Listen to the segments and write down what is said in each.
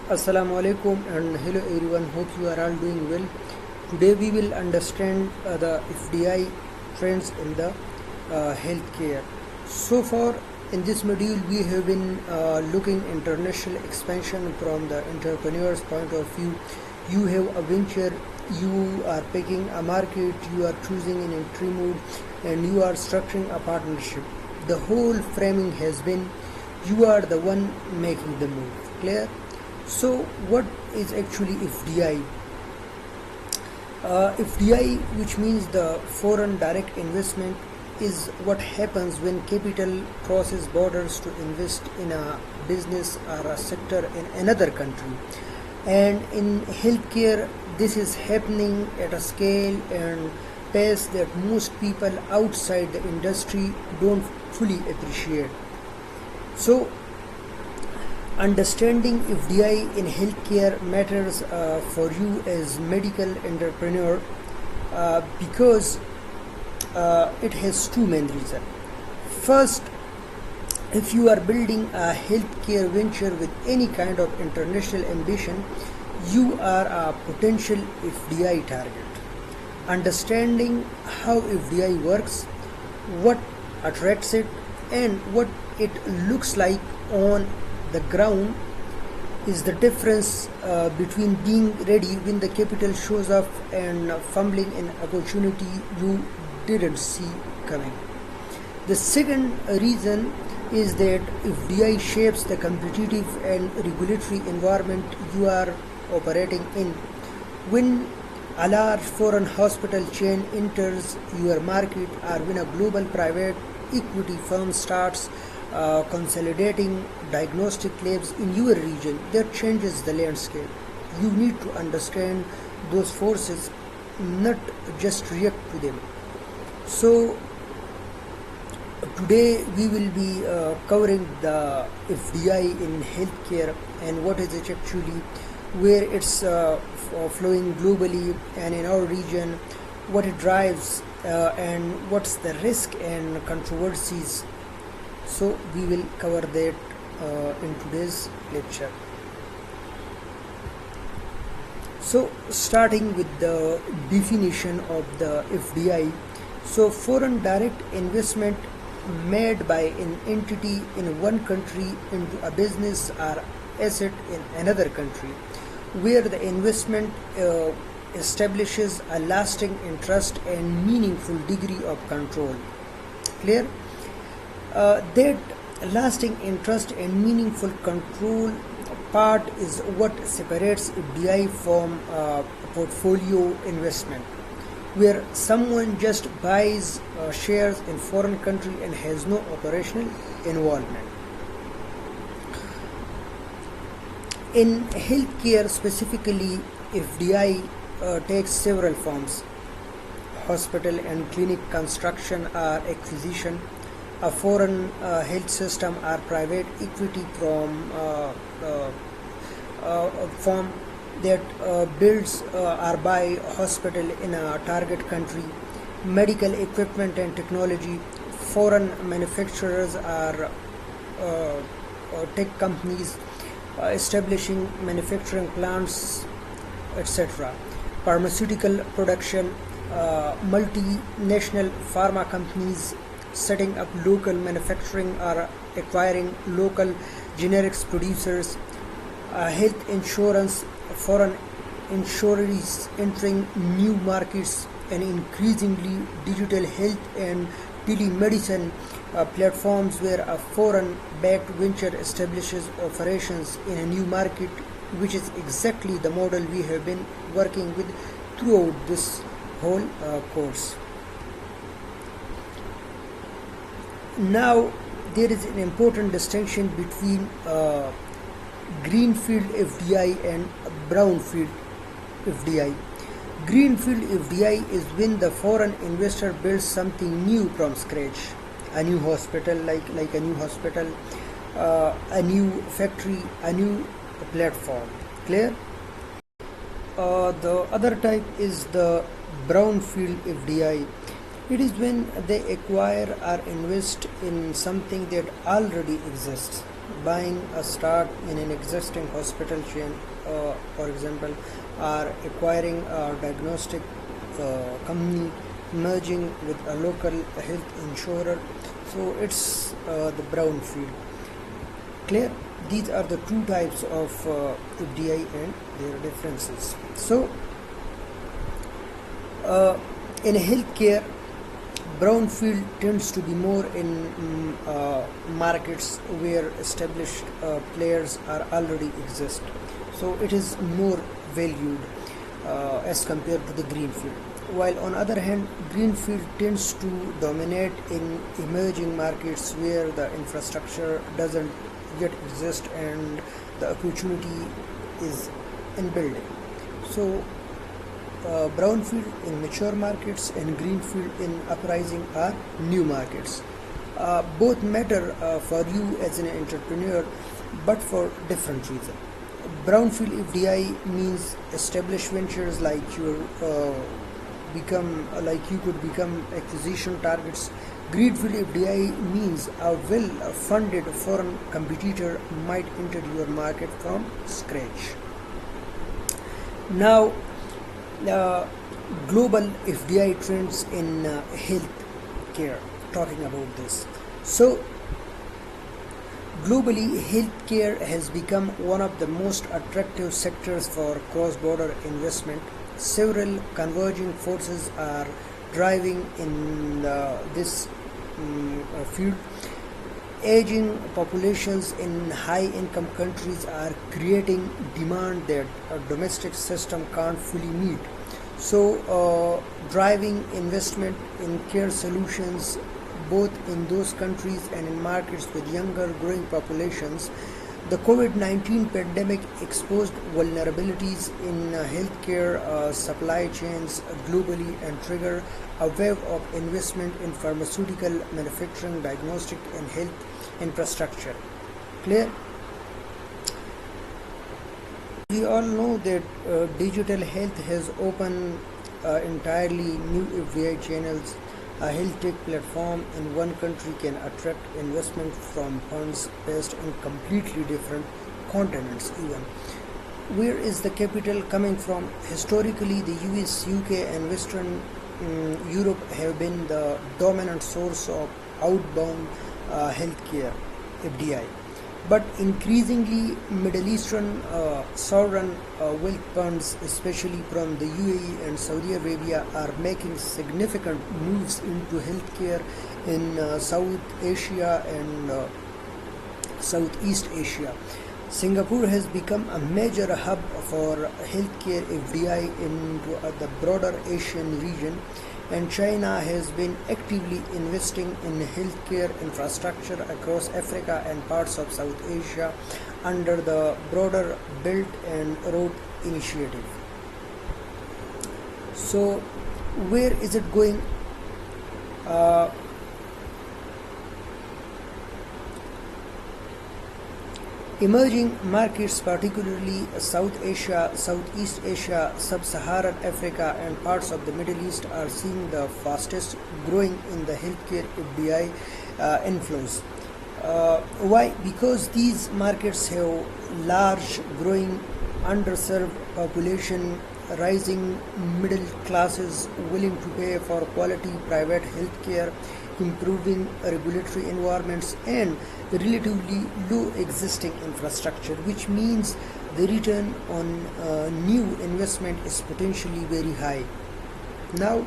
Assalamu alaikum and hello everyone, hope you are all doing well. Today we will understand the FDI trends in the healthcare. So far in this module we have been looking international expansion from the entrepreneur's point of view. You have a venture, you are picking a market, you are choosing an entry mode, and you are structuring a partnership. The whole framing has been you are the one making the move. Clear? So what is actually FDI? FDI, which means the foreign direct investment, is what happens when capital crosses borders to invest in a business or a sector in another country. And in healthcare, this is happening at a scale and pace that most people outside the industry don't fully appreciate. So understanding FDI in healthcare matters for you as medical entrepreneur because it has two main reasons. First, if you are building a healthcare venture with any kind of international ambition, you are a potential FDI target. Understanding how FDI works, what attracts it, and what it looks like on the ground is the difference between being ready when the capital shows up and fumbling an opportunity you didn't see coming. The second reason is that FDI shapes the competitive and regulatory environment you are operating in. When a large foreign hospital chain enters your market, or when a global private equity firm starts consolidating diagnostic labs in your region, that changes the landscape. You need to understand those forces, not just react to them. So today we will be covering the FDI in healthcare and what is it actually, where it's flowing globally and in our region, what it drives, and what's the risk and controversies. So we will cover that in today's lecture. So starting with the definition of the FDI. So foreign direct investment made by an entity in one country into a business or asset in another country, where the investment establishes a lasting interest and meaningful degree of control. Clear? That lasting interest and meaningful control part is what separates FDI from portfolio investment, where someone just buys shares in foreign country and has no operational involvement. In healthcare specifically, FDI takes several forms: hospital and clinic construction or acquisition, a foreign health system or private equity from firm that builds or buy hospital in a target country, medical equipment and technology, foreign manufacturers or tech companies establishing manufacturing plants, etc. Pharmaceutical production, multinational pharma companies setting up local manufacturing or acquiring local generics producers, health insurance, foreign insurers entering new markets, and increasingly digital health and telemedicine platforms where a foreign backed venture establishes operations in a new market, which is exactly the model we have been working with throughout this whole course. Now there is an important distinction between Greenfield FDI and Brownfield FDI. Greenfield FDI is when the foreign investor builds something new from scratch, a new hospital, like a new hospital, a new factory, a new platform. Clear? The other type is the Brownfield FDI. It is when they acquire or invest in something that already exists, buying a start in an existing hospital chain, for example, or acquiring a diagnostic company, merging with a local health insurer. So it's the brownfield. Clear? These are the two types of FDI and their differences. So in healthcare, brownfield tends to be more in markets where established players are already exist. So it is more valued as compared to the greenfield. While on other hand, greenfield tends to dominate in emerging markets where the infrastructure doesn't yet exist and the opportunity is in building. So brownfield in mature markets and greenfield in uprising are new markets. Both matter for you as an entrepreneur, but for different reasons. Brownfield FDI means established ventures like you could become acquisition targets. Greenfield FDI means a well-funded foreign competitor might enter your market from scratch. Now, global FDI trends in healthcare. Talking about this, so globally, healthcare has become one of the most attractive sectors for cross-border investment. Several converging forces are driving in this field. Aging populations in high-income countries are creating demand that a domestic system can't fully meet. So, driving investment in care solutions both in those countries and in markets with younger growing populations. The COVID-19 pandemic exposed vulnerabilities in healthcare supply chains globally and triggered a wave of investment in pharmaceutical manufacturing, diagnostic and health infrastructure. Clear? We all know that digital health has opened entirely new FDI channels. A health tech platform in one country can attract investment from funds based on completely different continents even. Where is the capital coming from? Historically, the US, UK and Western Europe have been the dominant source of outbound healthcare FDI. But increasingly, Middle Eastern sovereign wealth funds, especially from the UAE and Saudi Arabia, are making significant moves into healthcare in South Asia and Southeast Asia. Singapore has become a major hub for healthcare FDI into the broader Asian region, and China has been actively investing in healthcare infrastructure across Africa and parts of South Asia under the broader Belt and Road Initiative. So, where is it going? Emerging markets, particularly South Asia, Southeast Asia, Sub-Saharan Africa and parts of the Middle East, are seeing the fastest growing in the healthcare FDI inflows. Why? Because these markets have large, growing, underserved population, rising middle classes willing to pay for quality private healthcare, improving regulatory environments and relatively low existing infrastructure, which means the return on new investment is potentially very high. Now,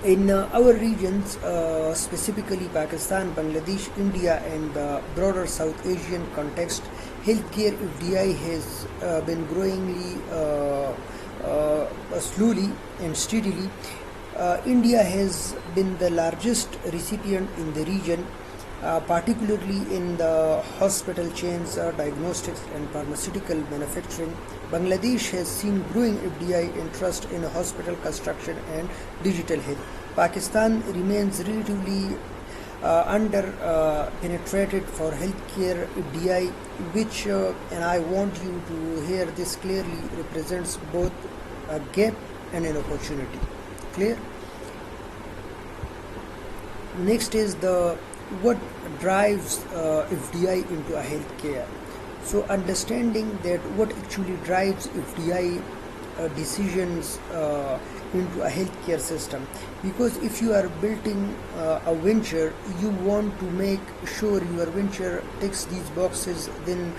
in our regions, specifically Pakistan, Bangladesh, India and the broader South Asian context, healthcare FDI has been growingly slowly and steadily. India has been the largest recipient in the region, particularly in the hospital chains, diagnostics and pharmaceutical manufacturing. Bangladesh has seen growing FDI interest in hospital construction and digital health. Pakistan remains relatively under penetrated for healthcare FDI, which, and I want you to hear this clearly, represents both a gap and an opportunity. Clear? Next is the what drives FDI into a healthcare? So understanding that what actually drives FDI decisions into a healthcare system, because if you are building a venture, you want to make sure your venture ticks these boxes, then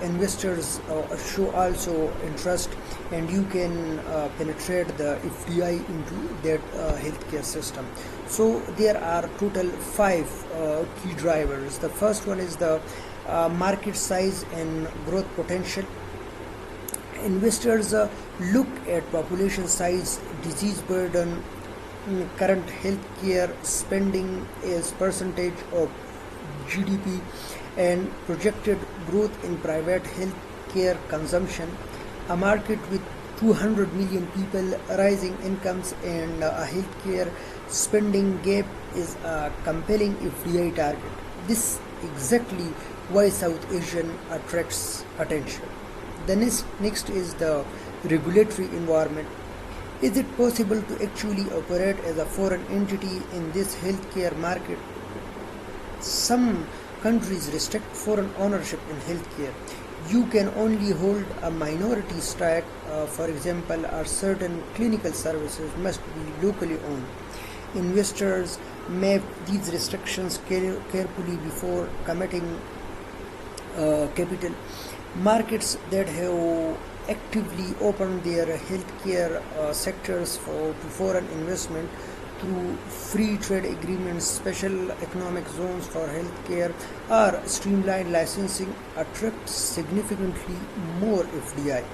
investors show also interest, and you can penetrate the FDI into that healthcare system. So there are total 5 key drivers. The first one is the market size and growth potential. Investors look at population size, disease burden, current healthcare spending as percentage of GDP, and projected growth in private healthcare consumption. A market with 200 million people, rising incomes, and a healthcare spending gap is a compelling FDI target. This exactly why South Asian attracts attention. The next is the regulatory environment. Is it possible to actually operate as a foreign entity in this healthcare market? Some countries restrict foreign ownership in healthcare. You can only hold a minority stake, for example, or certain clinical services must be locally owned. Investors map these restrictions carefully before committing capital. Markets that have actively opened their healthcare sectors to foreign investment through free trade agreements, special economic zones for healthcare, or streamlined licensing attract significantly more FDI.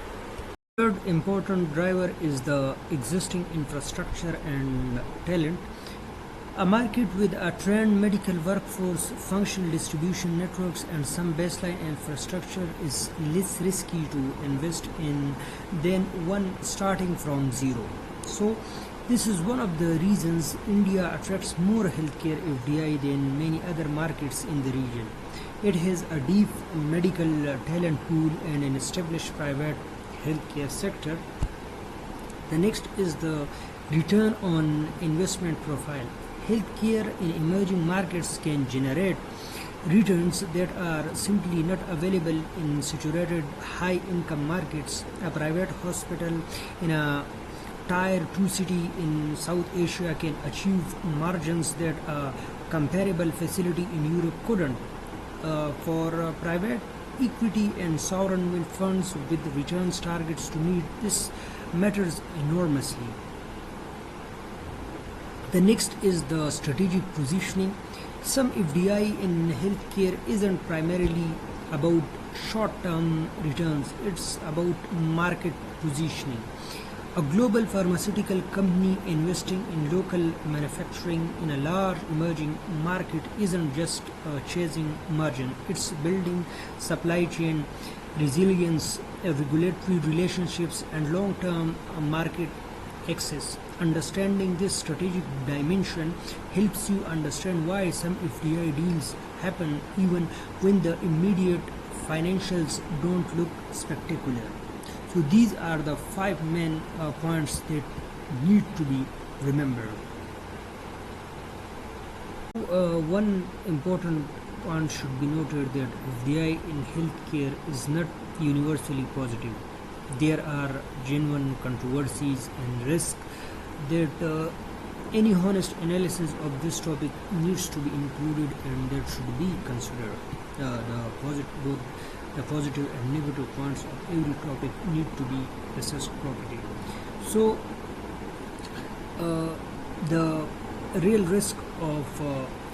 Third important driver is the existing infrastructure and talent. A market with a trained medical workforce, functional distribution networks, and some baseline infrastructure is less risky to invest in than one starting from zero. So, this is one of the reasons India attracts more healthcare FDI than many other markets in the region. It has a deep medical talent pool and an established private healthcare sector. The next is the return on investment profile. Healthcare in emerging markets can generate returns that are simply not available in saturated high-income markets. A private hospital in a Tier 2 city in South Asia can achieve margins that a comparable facility in Europe couldn't. For private equity and sovereign wealth funds with returns targets to meet, this matters enormously. The next is the strategic positioning. Some FDI in healthcare isn't primarily about short-term returns, it's about market positioning. A global pharmaceutical company investing in local manufacturing in a large emerging market isn't just chasing margin, it's building supply chain resilience, regulatory relationships, and long-term market access. Understanding this strategic dimension helps you understand why some FDI deals happen even when the immediate financials don't look spectacular. So these are the 5 main points that need to be remembered. One important point should be noted that FDI in healthcare is not universally positive. There are genuine controversies and risks that any honest analysis of this topic needs to be included and that should be considered. Both the positive and negative points of every topic need to be assessed properly. So, the real risk of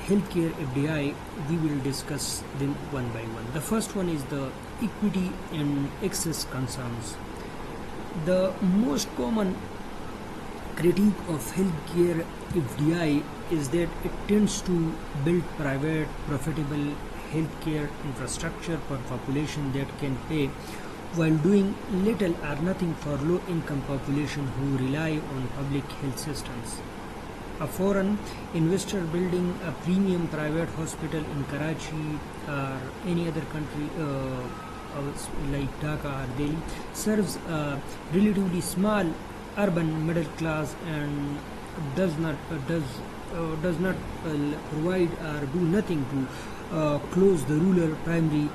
healthcare FDI, we will discuss them one by one. The first one is the equity and access concerns. The most common critique of healthcare FDI is that it tends to build private, profitable healthcare infrastructure for population that can pay, while doing little or nothing for low-income population who rely on public health systems. A foreign investor building a premium private hospital in Karachi or any other country like Dhaka or Delhi serves a relatively small urban middle class and does does not provide or do nothing to close the rural primary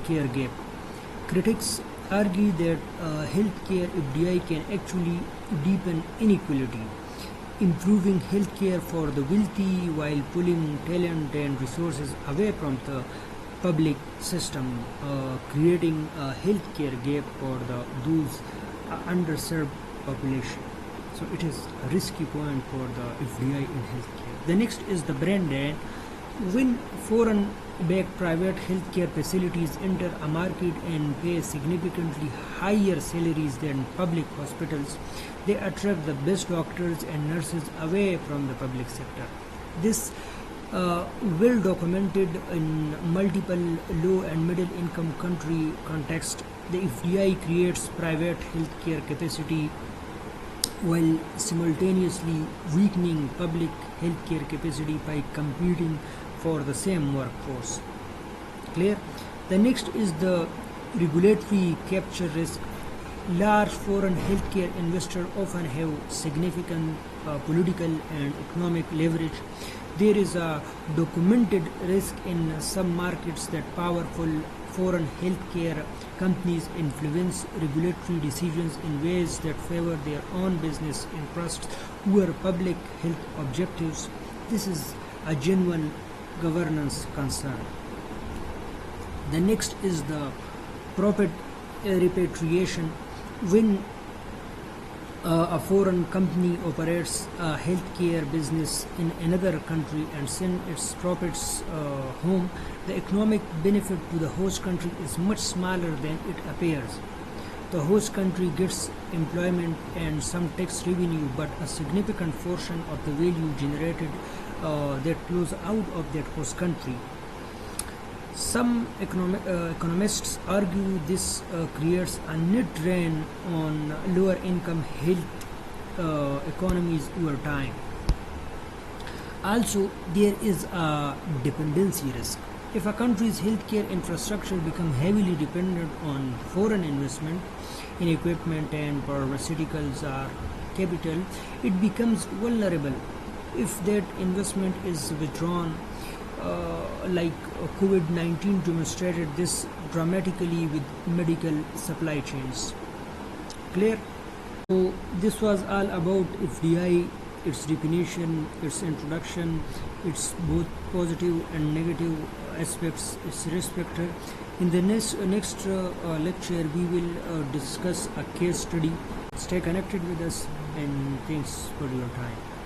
care gap. Critics argue that healthcare FDI can actually deepen inequality, improving healthcare for the wealthy while pulling talent and resources away from the public system, creating a healthcare gap for those underserved population. So it is a risky point for the FDI in healthcare. The next is the brand drain. When foreign-backed private healthcare facilities enter a market and pay significantly higher salaries than public hospitals, they attract the best doctors and nurses away from the public sector. This well documented in multiple low and middle income country context. The FDI creates private healthcare capacity while simultaneously weakening public healthcare capacity by competing for the same workforce. Clear? The next is the regulatory capture risk. Large foreign healthcare investors often have significant political and economic leverage. There is a documented risk in some markets that powerful foreign healthcare companies influence regulatory decisions in ways that favor their own business interests over public health objectives. This is a genuine governance concern. The next is the profit repatriation. When a foreign company operates a healthcare business in another country and sends its profits home, the economic benefit to the host country is much smaller than it appears. The host country gets employment and some tax revenue, but a significant portion of the value generated that flows out of that host country. Some economists argue this creates a net drain on lower income health economies over time. Also, there is a dependency risk. If a country's healthcare infrastructure becomes heavily dependent on foreign investment in equipment and pharmaceuticals or capital, it becomes vulnerable. If that investment is withdrawn, like COVID-19 demonstrated this dramatically with medical supply chains. Clear? So this was all about FDI, its definition, its introduction, its both positive and negative aspects, its respecter. In the next lecture, we will discuss a case study. Stay connected with us, and thanks for your time.